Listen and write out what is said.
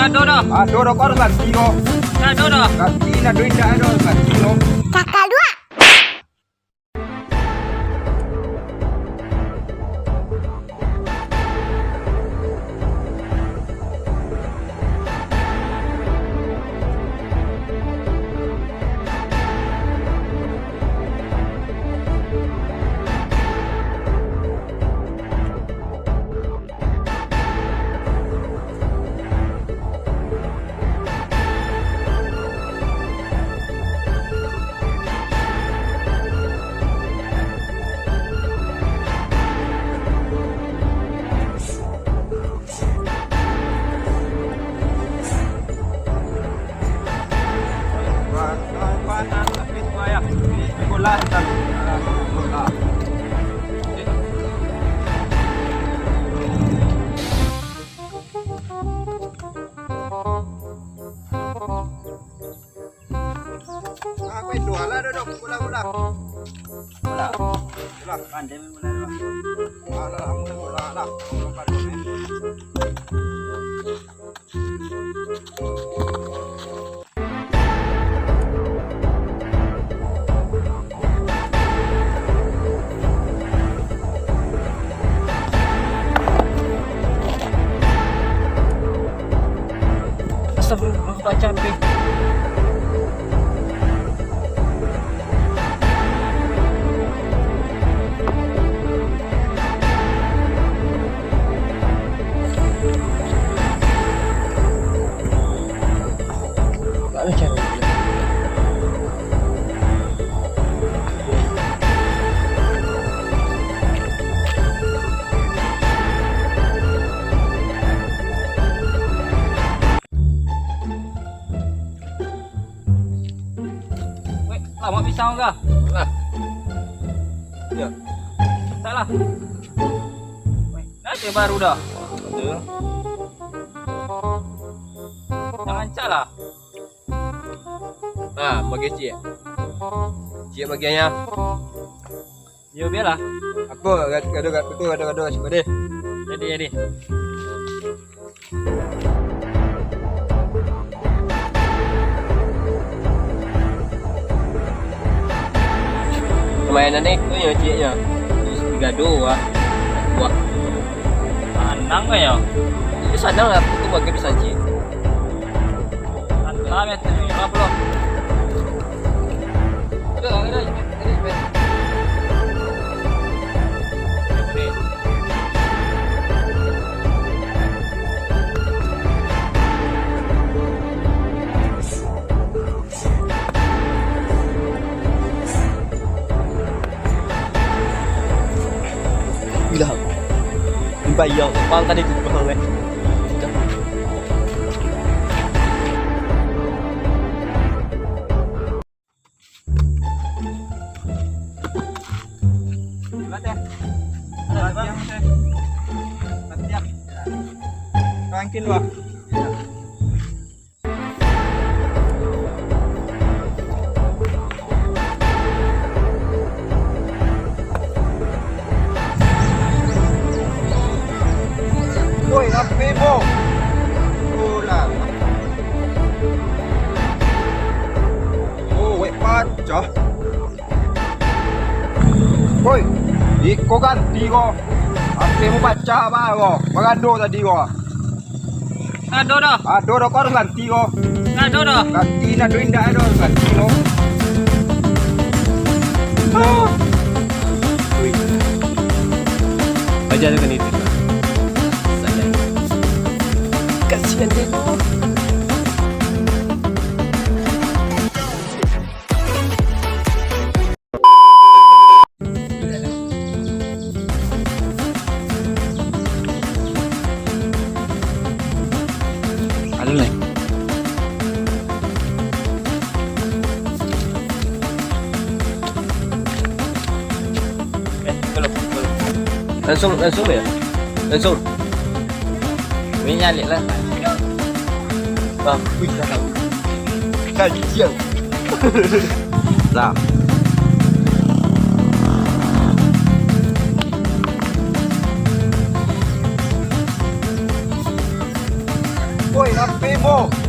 Ada dah. Ada dah kau ganti kau. Ada dah. Ganti nak duit dah ada ganti kau. Kakak dua. Astagfirullah, aku tak capek. Tak ada cara. Lama pisau kah? Lah. Ya. Taklah. Ada baru dah. Ada. Jangan caklah. Bagi cik. Cik bagiannya. Ya biarlah. Aku gaduh cuba deh. Jadi. Permainan ni tu ya ciknya. Gaduh ah. Buat. Anang ke ya? Dia sadar aku tu bagi pesan cik. Anang ya tu apa belum? Ada. Gila. Bayang kepala tadi tu kepala. Rangkin wah. Oi, apa mo? Ulah. Oh, wait paca. Oi, iko ganti ko. Apa mo baca apa ko? Magando tadi ko. Ada dah. Ada dah kau ganti ko. Ada dah. Ganti na duit dah ada ganti ko. Oi. Baca dengan itu. Kasihan dia tu. Ada lagi. Belum. Langsung ya? Langsung. Ini nyalik lah. Wih, dah tahu. Kajian. Dah. Uy, happy mo.